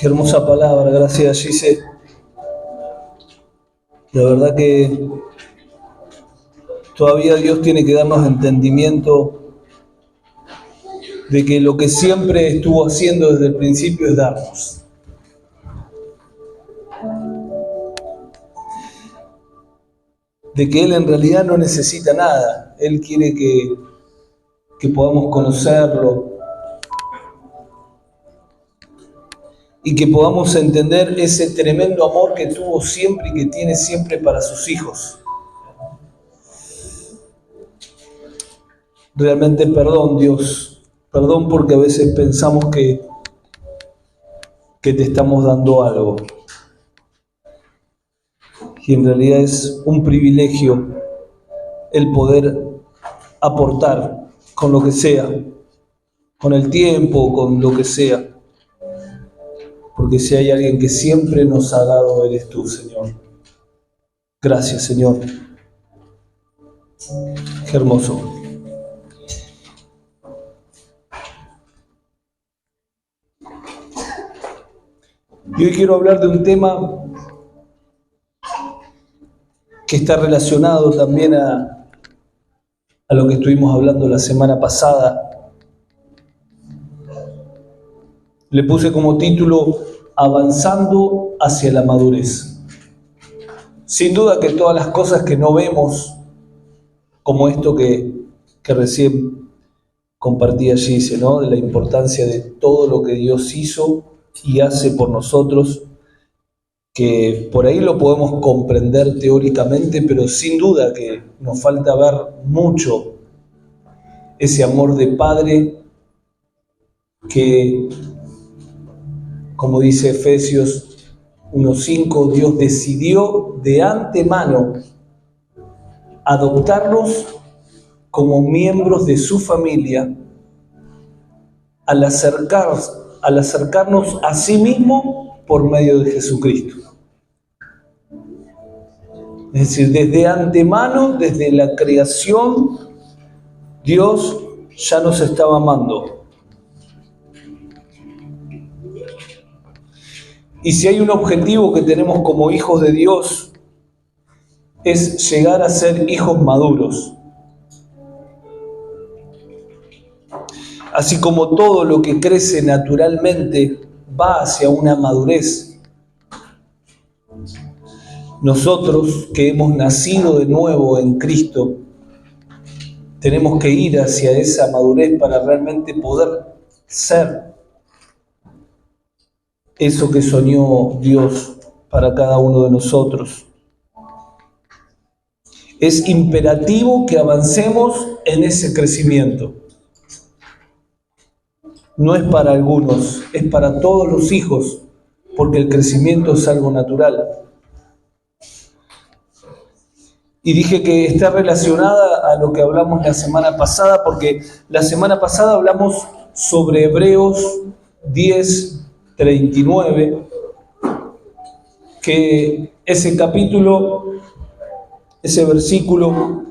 Qué hermosa palabra, gracias Gise. La verdad que todavía Dios tiene que darnos entendimiento de que lo que siempre estuvo haciendo desde el principio es darnos. De que Él en realidad no necesita nada. Él quiere que podamos conocerlo y que podamos entender ese tremendo amor que tuvo siempre y que tiene siempre para sus hijos. Realmente perdón, Dios, perdón porque a veces pensamos que te estamos dando algo. Y en realidad es un privilegio el poder aportar con lo que sea, con el tiempo, con lo que sea. Porque si hay alguien que siempre nos ha dado, eres tú, Señor. Gracias, Señor. Qué hermoso. Y hoy quiero hablar de un tema que está relacionado también a lo que estuvimos hablando la semana pasada. Le puse como título Avanzando hacia la madurez. Sin duda que todas las cosas que no vemos, como esto que recién compartía Gise, ¿no? De la importancia de todo lo que Dios hizo y hace por nosotros, que por ahí lo podemos comprender teóricamente, pero sin duda que nos falta ver mucho ese amor de Padre que, como dice Efesios 1:5, Dios decidió de antemano adoptarnos como miembros de su familia al acercarnos a sí mismo por medio de Jesucristo. Es decir, desde antemano, desde la creación, Dios ya nos estaba amando. Y si hay un objetivo que tenemos como hijos de Dios, es llegar a ser hijos maduros. Así como todo lo que crece naturalmente va hacia una madurez, nosotros que hemos nacido de nuevo en Cristo, tenemos que ir hacia esa madurez para realmente poder ser eso que soñó Dios para cada uno de nosotros. Es imperativo que avancemos en ese crecimiento. No es para algunos, es para todos los hijos, porque el crecimiento es algo natural. Y dije que está relacionada a lo que hablamos la semana pasada, porque la semana pasada hablamos sobre Hebreos 10:39, que ese capítulo, ese versículo,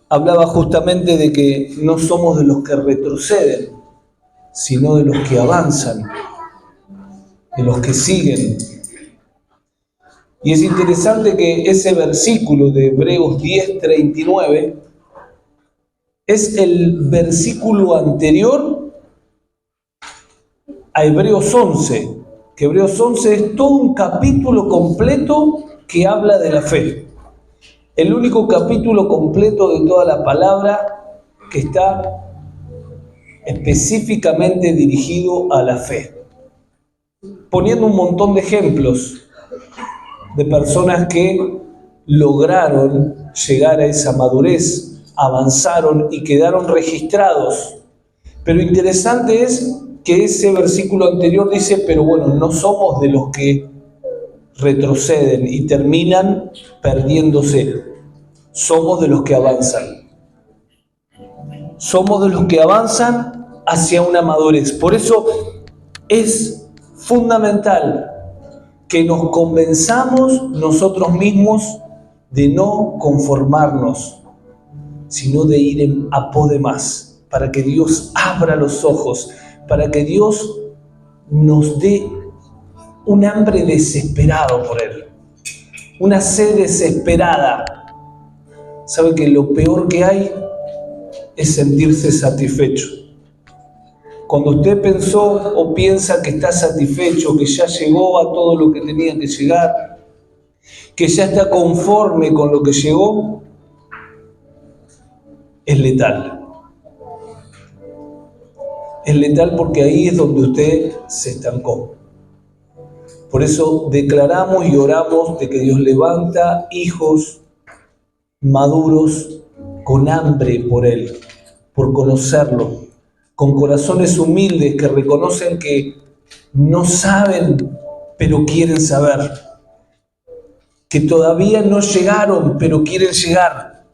hablaba justamente de que no somos de los que retroceden, sino de los que avanzan, de los que siguen. Y es interesante que ese versículo de Hebreos 10:39 es el versículo anterior a Hebreos 11, que Hebreos 11 es todo un capítulo completo que habla de la fe. El único capítulo completo de toda la palabra que está específicamente dirigido a la fe, poniendo un montón de ejemplos de personas que lograron llegar a esa madurez, avanzaron y quedaron registrados. Pero interesante es que ese versículo anterior dice, pero bueno, no somos de los que retroceden y terminan perdiéndose. Somos de los que avanzan. Somos de los que avanzan hacia una madurez. Por eso es fundamental que nos convenzamos nosotros mismos de no conformarnos, sino de ir a pos de más, para que Dios abra los ojos, para que Dios nos dé un hambre desesperado por Él, una sed desesperada. ¿Sabe que lo peor que hay es sentirse satisfecho? Cuando usted pensó o piensa que está satisfecho, que ya llegó a todo lo que tenía que llegar, que ya está conforme con lo que llegó, es letal. Es letal porque ahí es donde usted se estancó. Por eso declaramos y oramos de que Dios levanta hijos maduros con hambre por Él, por conocerlo, con corazones humildes que reconocen que no saben, pero quieren saber, que todavía no llegaron, pero quieren llegar.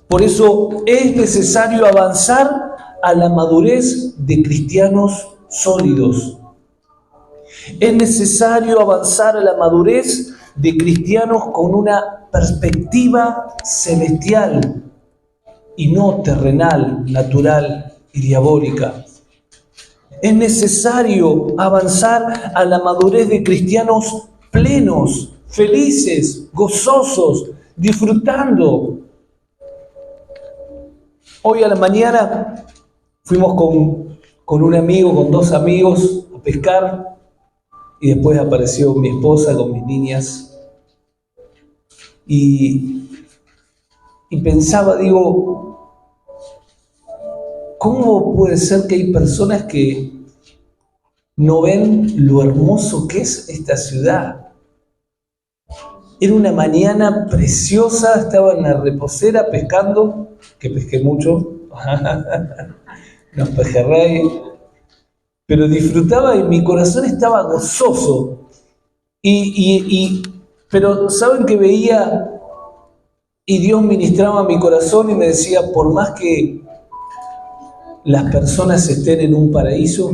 Por eso es necesario avanzar a la madurez de cristianos sólidos. Es necesario avanzar a la madurez de cristianos con una perspectiva celestial y no terrenal, natural y diabólica. Es necesario avanzar a la madurez de cristianos plenos, felices, gozosos, disfrutando. Hoy a la mañana fuimos con un amigo, con 2 amigos, a pescar. Y después apareció mi esposa con mis niñas. Y pensaba, digo, ¿cómo puede ser que hay personas que no ven lo hermoso que es esta ciudad? Era una mañana preciosa, estaba en la reposera pescando, que pesqué mucho, los pejerrey, pero disfrutaba y mi corazón estaba gozoso. Pero ¿saben que veía? Y Dios ministraba mi corazón y me decía, por más que las personas estén en un paraíso,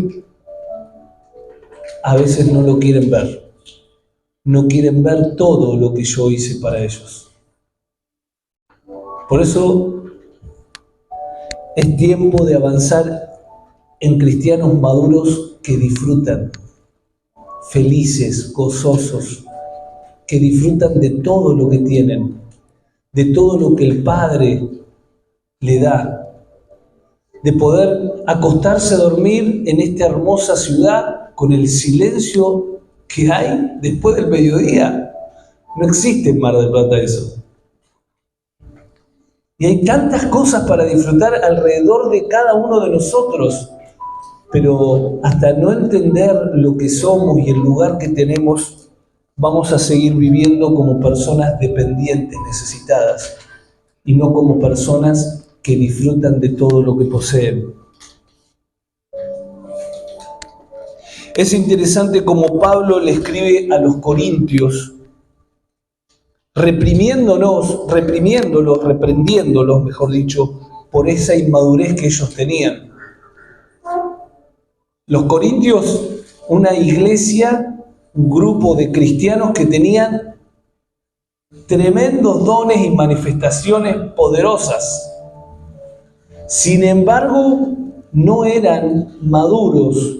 a veces no lo quieren ver. No quieren ver todo lo que yo hice para ellos. Por eso es tiempo de avanzar en cristianos maduros que disfrutan, felices, gozosos, que disfrutan de todo lo que tienen, de todo lo que el Padre le da, de poder acostarse a dormir en esta hermosa ciudad con el silencio que hay después del mediodía. No existe en Mar del Plata eso. Y hay tantas cosas para disfrutar alrededor de cada uno de nosotros, pero hasta no entender lo que somos y el lugar que tenemos, vamos a seguir viviendo como personas dependientes, necesitadas, y no como personas que disfrutan de todo lo que poseen. Es interesante como Pablo le escribe a los corintios, reprendiéndolos, mejor dicho, por esa inmadurez que ellos tenían. Los corintios, una iglesia, un grupo de cristianos que tenían tremendos dones y manifestaciones poderosas. Sin embargo, no eran maduros.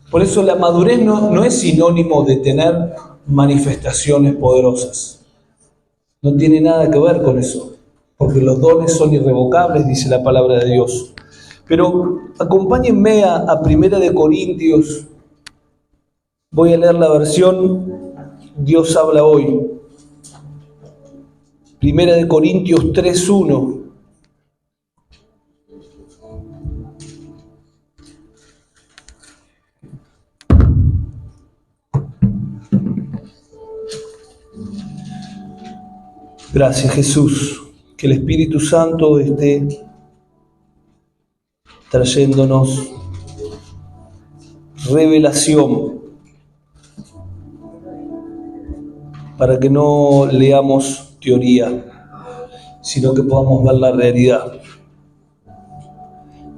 Por eso la madurez no es sinónimo de tener manifestaciones poderosas. No tiene nada que ver con eso, porque los dones son irrevocables, dice la palabra de Dios. Pero acompáñenme a 1 Corintios. Voy a leer la versión Dios habla hoy. 1 Corintios 3:1. Gracias, Jesús. Que el Espíritu Santo esté trayéndonos revelación para que no leamos teoría, sino que podamos ver la realidad,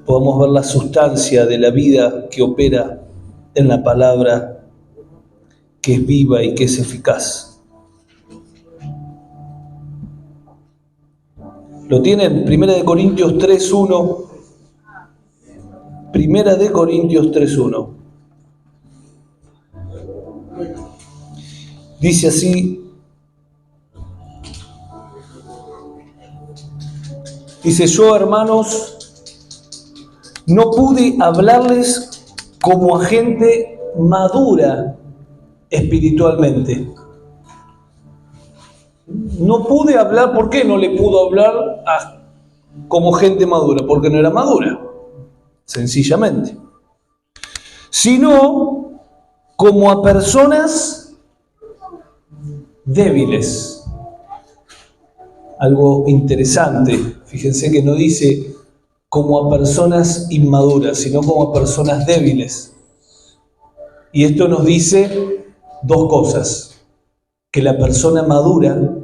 podamos ver la sustancia de la vida que opera en la palabra, que es viva y que es eficaz. ¿Lo tienen? 1 Corintios 3:1. 1 Corintios 3:1. Dice así, dice: yo, hermanos, no pude hablarles como a gente madura espiritualmente. No pude hablar. ¿Por qué no le pudo hablar como gente madura? Porque no era madura, sencillamente. Sino como a personas débiles. Algo interesante, fíjense que no dice como a personas inmaduras, sino como a personas débiles. Y esto nos dice dos cosas: que la persona madura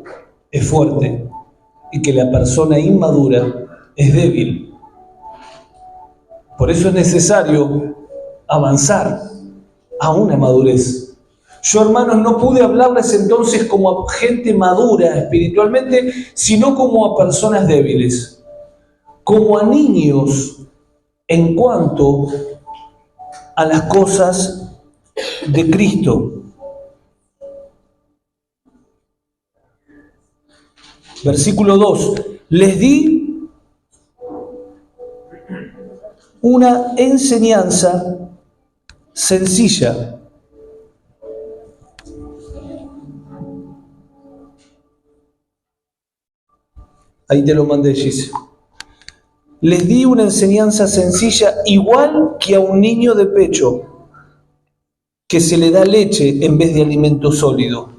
es fuerte y que la persona inmadura es débil. Por eso es necesario avanzar a una madurez. Yo, hermanos, no pude hablarles entonces como a gente madura espiritualmente, sino como a personas débiles, como a niños en cuanto a las cosas de Cristo. Versículo 2. Les di una enseñanza sencilla. Ahí te lo mandé, Gise. Les di una enseñanza sencilla, igual que a un niño de pecho, que se le da leche en vez de alimento sólido.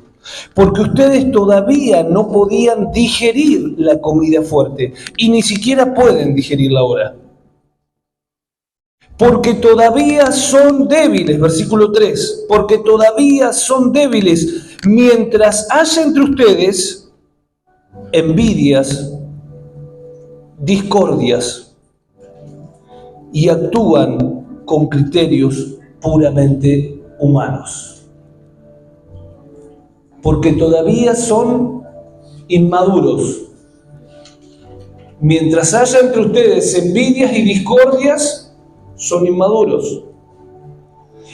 Porque ustedes todavía no podían digerir la comida fuerte, y ni siquiera pueden digerirla ahora. Porque todavía son débiles, versículo 3, porque todavía son débiles, mientras haya entre ustedes envidias, discordias, y actúan con criterios puramente humanos. Porque todavía son inmaduros. Mientras haya entre ustedes envidias y discordias, son inmaduros.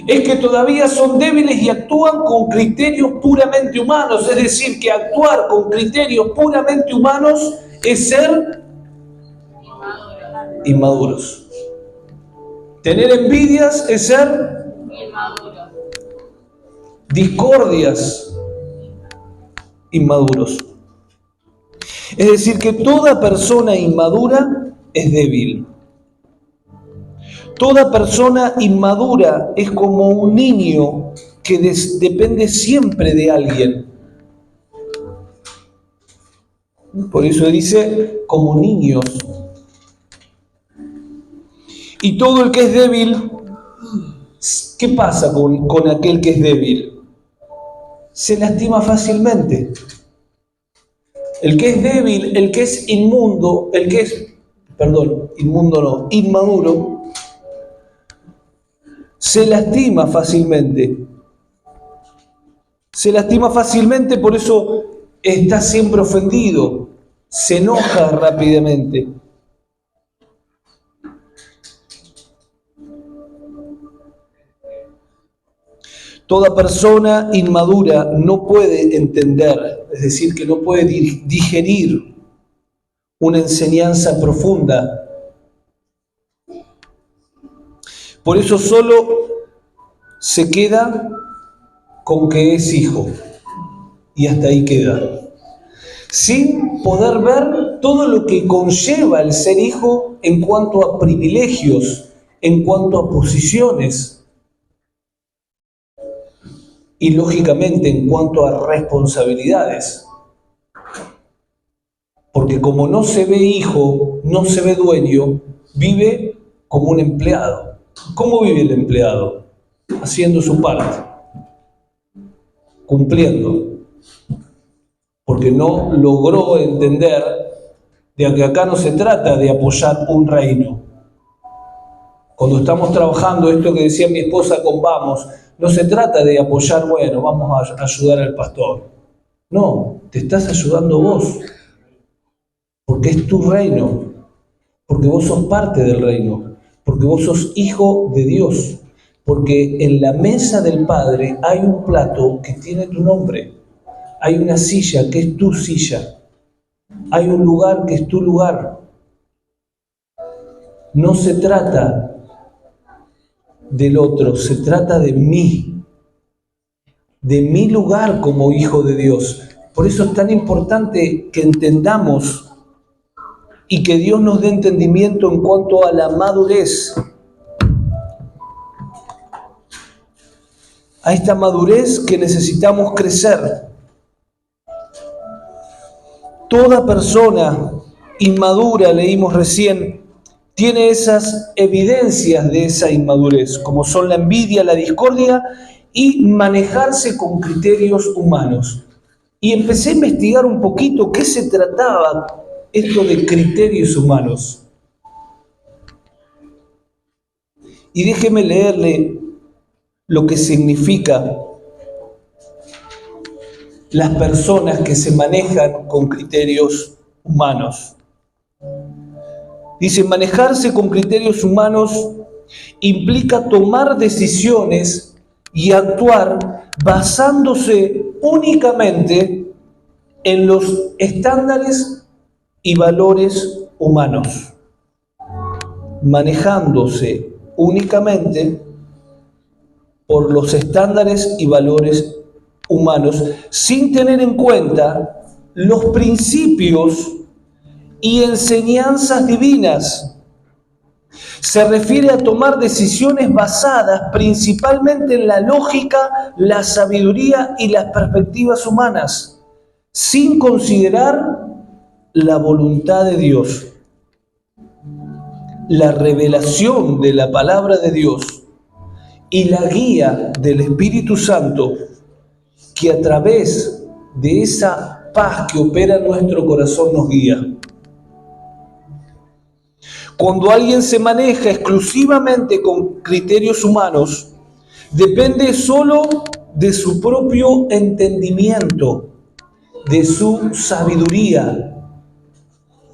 Es que todavía son débiles y actúan con criterios puramente humanos. Es decir, que actuar con criterios puramente humanos es ser inmaduros. Tener envidias es ser discordias, inmaduros. Es decir, que toda persona inmadura es débil. Toda persona inmadura es como un niño que depende siempre de alguien. Por eso dice como niños. Y todo el que es débil, ¿qué pasa con aquel que es débil? Se lastima fácilmente. El que es débil, el que es inmundo, inmaduro, se lastima fácilmente. Se lastima fácilmente, por eso está siempre ofendido, se enoja rápidamente. Toda persona inmadura no puede entender, es decir, que no puede digerir una enseñanza profunda. Por eso solo se queda con que es hijo, y hasta ahí queda, sin poder ver todo lo que conlleva el ser hijo en cuanto a privilegios, en cuanto a posiciones, y lógicamente en cuanto a responsabilidades. Porque como no se ve hijo, no se ve dueño, vive como un empleado. ¿Cómo vive el empleado? Haciendo su parte, cumpliendo. Porque no logró entender de que acá no se trata de apoyar un reino. Cuando estamos trabajando, esto que decía mi esposa con Vamos, no se trata de apoyar, bueno, vamos a ayudar al pastor. No, te estás ayudando vos. Porque es tu reino. Porque vos sos parte del reino. Porque vos sos hijo de Dios. Porque en la mesa del Padre hay un plato que tiene tu nombre. Hay una silla que es tu silla. Hay un lugar que es tu lugar. No se trata del otro, se trata de mí. De mi lugar como hijo de Dios. Por eso es tan importante que entendamos y que Dios nos dé entendimiento en cuanto a la madurez. A esta madurez que necesitamos crecer. Toda persona inmadura, leímos recién, tiene esas evidencias de esa inmadurez, como son la envidia, la discordia y manejarse con criterios humanos. Y empecé a investigar un poquito qué se trataba esto de criterios humanos. Y déjeme leerle lo que significa las personas que se manejan con criterios humanos. Dice, manejarse con criterios humanos implica tomar decisiones y actuar basándose únicamente en los estándares y valores humanos. Manejándose únicamente por los estándares y valores humanos, sin tener en cuenta los principios y enseñanzas divinas. Se refiere a tomar decisiones basadas principalmente en la lógica, la sabiduría y las perspectivas humanas, sin considerar la voluntad de Dios, la revelación de la palabra de Dios y la guía del Espíritu Santo, que a través de esa paz que opera en nuestro corazón nos guía. Cuando alguien se maneja exclusivamente con criterios humanos, depende solo de su propio entendimiento, de su sabiduría,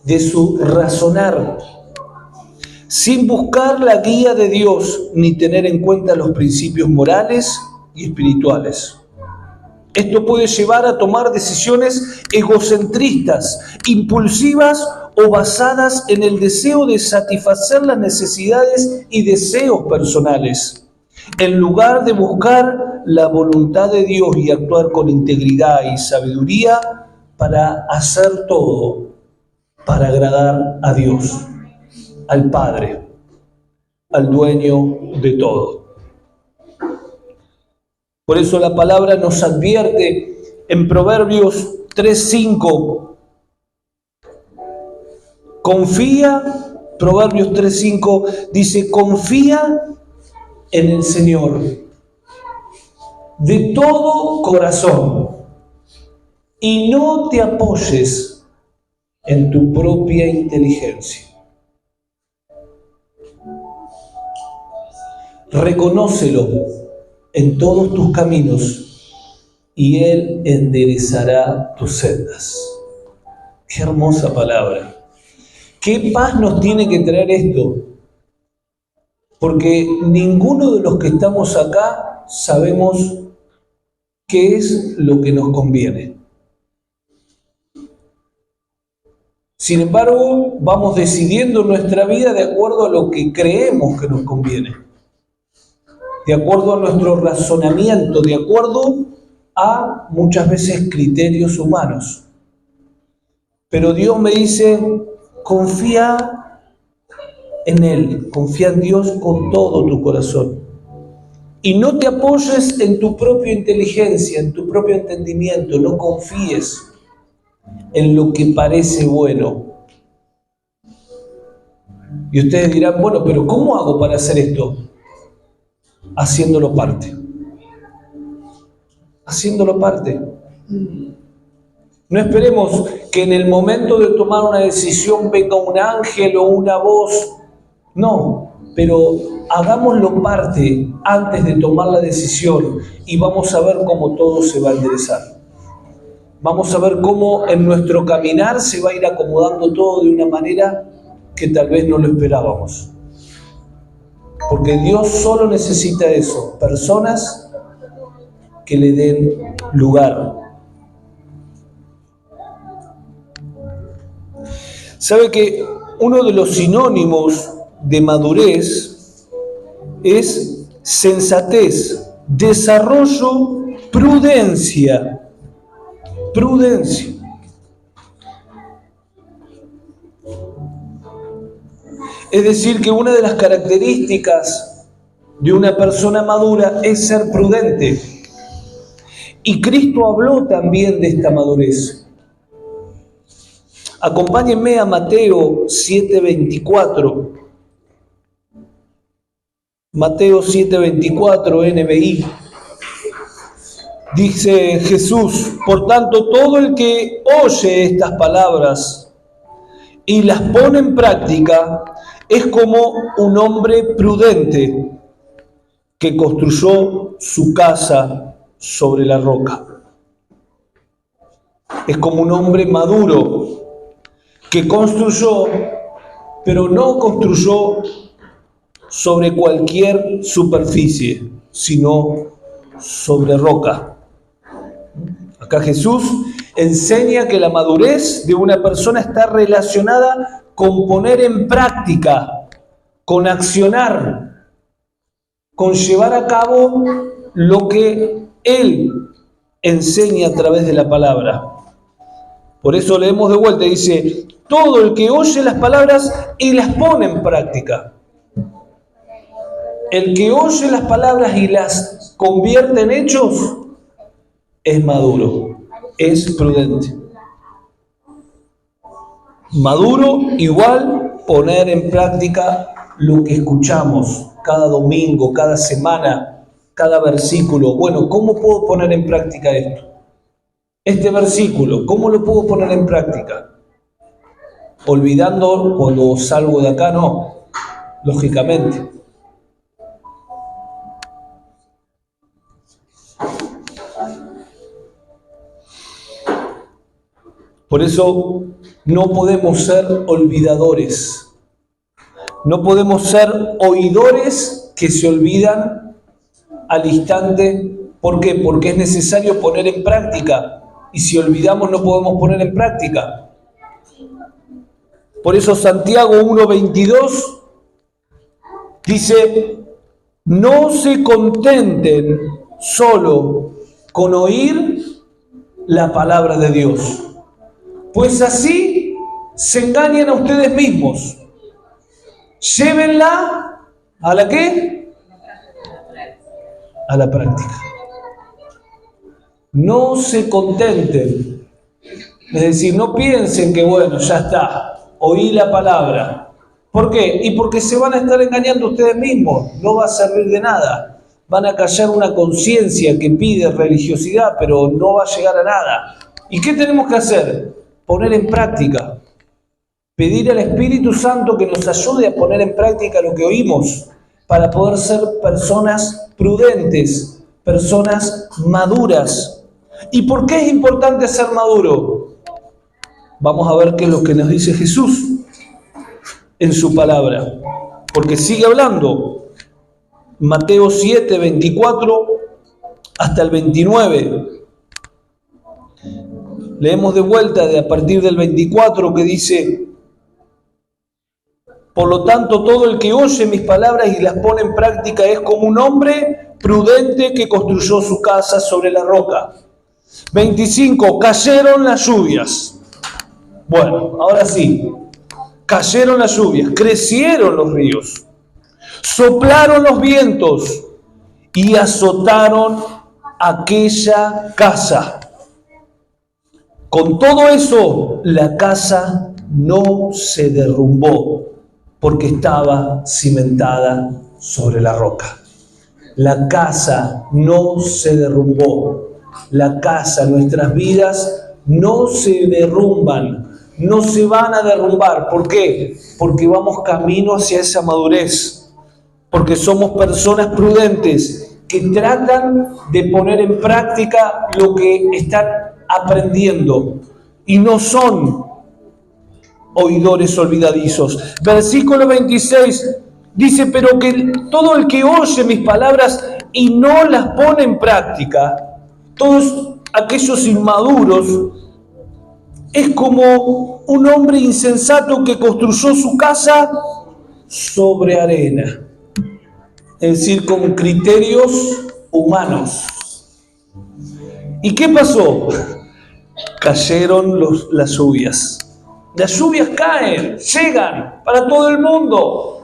de su razonar, sin buscar la guía de Dios ni tener en cuenta los principios morales y espirituales. Esto puede llevar a tomar decisiones egocentristas, impulsivas o basadas en el deseo de satisfacer las necesidades y deseos personales, en lugar de buscar la voluntad de Dios y actuar con integridad y sabiduría para hacer todo, para agradar a Dios, al Padre, al dueño de todo. Por eso la palabra nos advierte en Proverbios 3:5. Confía, Proverbios 3:5 dice, confía en el Señor de todo corazón y no te apoyes en tu propia inteligencia. Reconócelo en todos tus caminos y Él enderezará tus sendas. Qué hermosa palabra. Qué paz nos tiene que traer esto. Porque ninguno de los que estamos acá sabemos qué es lo que nos conviene. Sin embargo, vamos decidiendo nuestra vida de acuerdo a lo que creemos que nos conviene. De acuerdo a nuestro razonamiento, de acuerdo a muchas veces criterios humanos. Pero Dios me dice, confía en Él, confía en Dios con todo tu corazón. Y no te apoyes en tu propia inteligencia, en tu propio entendimiento, no confíes en lo que parece bueno. Y ustedes dirán, bueno, pero ¿cómo hago para hacer esto? Haciéndolo parte. Haciéndolo parte. No esperemos que en el momento de tomar una decisión venga un ángel o una voz. No, pero hagámoslo parte antes de tomar la decisión y vamos a ver cómo todo se va a enderezar. Vamos a ver cómo en nuestro caminar se va a ir acomodando todo de una manera que tal vez no lo esperábamos. Porque Dios solo necesita eso, personas que le den lugar. ¿Sabe que uno de los sinónimos de madurez es sensatez, desarrollo, prudencia? Prudencia. Es decir, que una de las características de una persona madura es ser prudente. Y Cristo habló también de esta madurez. Acompáñenme a Mateo 7:24. Mateo 7:24, NBI. Dice Jesús: por tanto, todo el que oye estas palabras y las pone en práctica es como un hombre prudente que construyó su casa sobre la roca. Es como un hombre maduro que construyó, pero no construyó sobre cualquier superficie, sino sobre roca. Acá Jesús enseña que la madurez de una persona está relacionada con poner en práctica, con accionar, con llevar a cabo lo que Él enseña a través de la palabra. Por eso leemos de vuelta, dice: todo el que oye las palabras y las pone en práctica. El que oye las palabras y las convierte en hechos es maduro, es prudente. Maduro igual poner en práctica lo que escuchamos cada domingo, cada semana, cada versículo. Bueno, ¿cómo puedo poner en práctica esto? Este versículo, ¿cómo lo puedo poner en práctica? Olvidando cuando salgo de acá, no, lógicamente. Por eso no podemos ser olvidadores. No podemos ser oidores que se olvidan al instante. ¿Por qué? Porque es necesario poner en práctica. Y si olvidamos no podemos poner en práctica. Por eso Santiago 1:22 dice: no se contenten solo con oír la palabra de Dios, pues así se engañan a ustedes mismos. Llévenla ¿a la qué? A la práctica. No se contenten. Es decir, no piensen que bueno, ya está, oí la palabra. ¿Por qué? Y porque se van a estar engañando ustedes mismos. No va a servir de nada. Van a callar una conciencia que pide religiosidad, pero no va a llegar a nada. ¿Y qué tenemos que hacer? Poner en práctica. Pedir al Espíritu Santo que nos ayude a poner en práctica lo que oímos para poder ser personas prudentes, personas maduras. ¿Y por qué es importante ser maduro? Vamos a ver qué es lo que nos dice Jesús en su palabra. Porque sigue hablando. Mateo 7:24 hasta el 29. Leemos de vuelta a partir del 24 que dice: por lo tanto, todo el que oye mis palabras y las pone en práctica es como un hombre prudente que construyó su casa sobre la roca. 25. Cayeron las lluvias. Bueno, ahora sí. Cayeron las lluvias, crecieron los ríos, soplaron los vientos y azotaron aquella casa. Con todo eso, la casa no se derrumbó porque estaba cimentada sobre la roca. La casa no se derrumbó. La casa, nuestras vidas, no se derrumban, no se van a derrumbar. ¿Por qué? Porque vamos camino hacia esa madurez. Porque somos personas prudentes que tratan de poner en práctica lo que están aprendiendo y no son oidores olvidadizos. Versículo 26. Dice, pero que todo el que oye mis palabras y no las pone en práctica, todos aquellos inmaduros, es como un hombre insensato que construyó su casa sobre arena, es decir, con criterios humanos. ¿Y qué pasó? Cayeron las lluvias. Las lluvias caen, llegan para todo el mundo.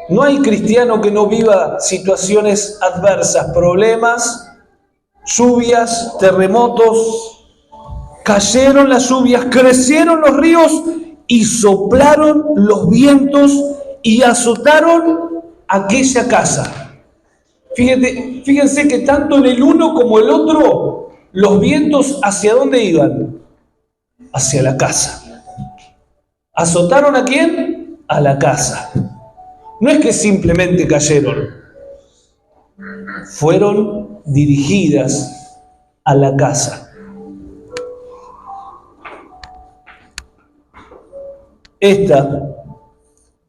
No hay cristiano que no viva situaciones adversas, problemas, lluvias, terremotos. Cayeron las lluvias, crecieron los ríos y soplaron los vientos y azotaron aquella casa. Fíjense que tanto en el uno como el otro, los vientos ¿hacia dónde iban? Hacia la casa. ¿Azotaron a quién? A la casa. No es que simplemente cayeron, fueron dirigidas a la casa. Esta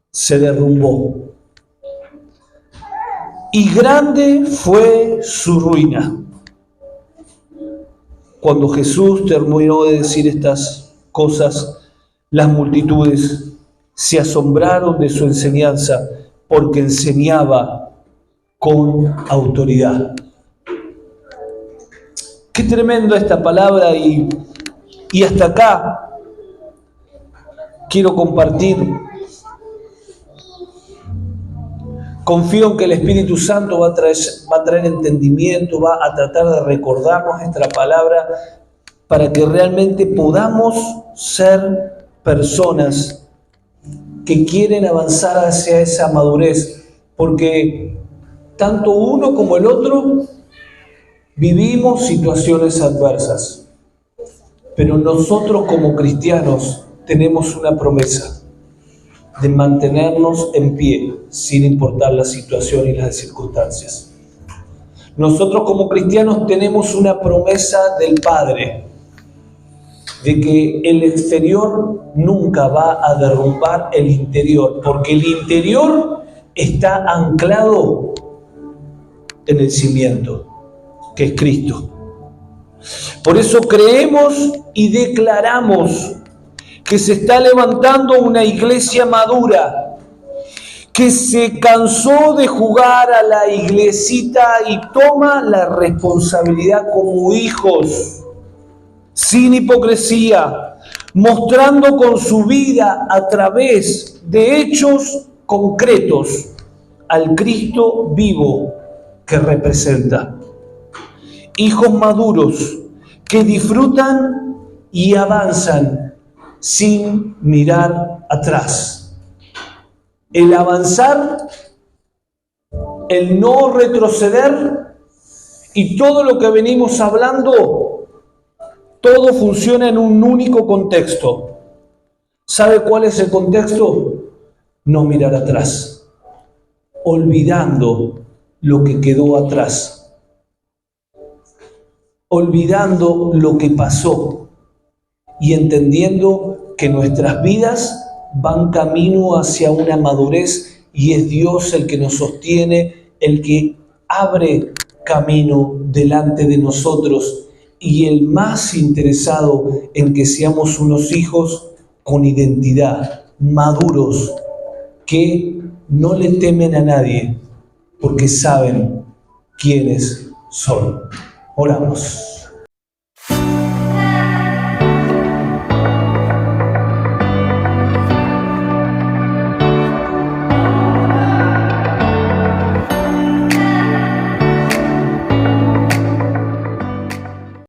se derrumbó y grande fue su ruina. Cuando Jesús terminó de decir estas cosas, las multitudes se asombraron de su enseñanza, porque enseñaba con autoridad. Qué tremenda esta palabra y hasta acá quiero compartir. Confío en que el Espíritu Santo va a traer entendimiento, va a tratar de recordarnos esta palabra para que realmente podamos ser personas que quieren avanzar hacia esa madurez, porque tanto uno como el otro vivimos situaciones adversas, pero nosotros como cristianos tenemos una promesa de mantenernos en pie sin importar la situación y las circunstancias. Nosotros como cristianos tenemos una promesa del Padre de que el exterior nunca va a derrumbar el interior, porque el interior está anclado en el cimiento, que es Cristo. Por eso creemos y declaramos que se está levantando una iglesia madura, que se cansó de jugar a la iglesita y toma la responsabilidad como hijos, sin hipocresía, mostrando con su vida a través de hechos concretos al Cristo vivo que representa. Hijos maduros que disfrutan y avanzan sin mirar atrás. El avanzar, el no retroceder y todo lo que venimos hablando, todo funciona en un único contexto. ¿Sabe cuál es el contexto? No mirar atrás, olvidando lo que quedó atrás, olvidando lo que pasó y entendiendo que nuestras vidas van camino hacia una madurez y es Dios el que nos sostiene, el que abre camino delante de nosotros y el más interesado en que seamos unos hijos con identidad, maduros, que no le temen a nadie porque saben quiénes son. Oramos.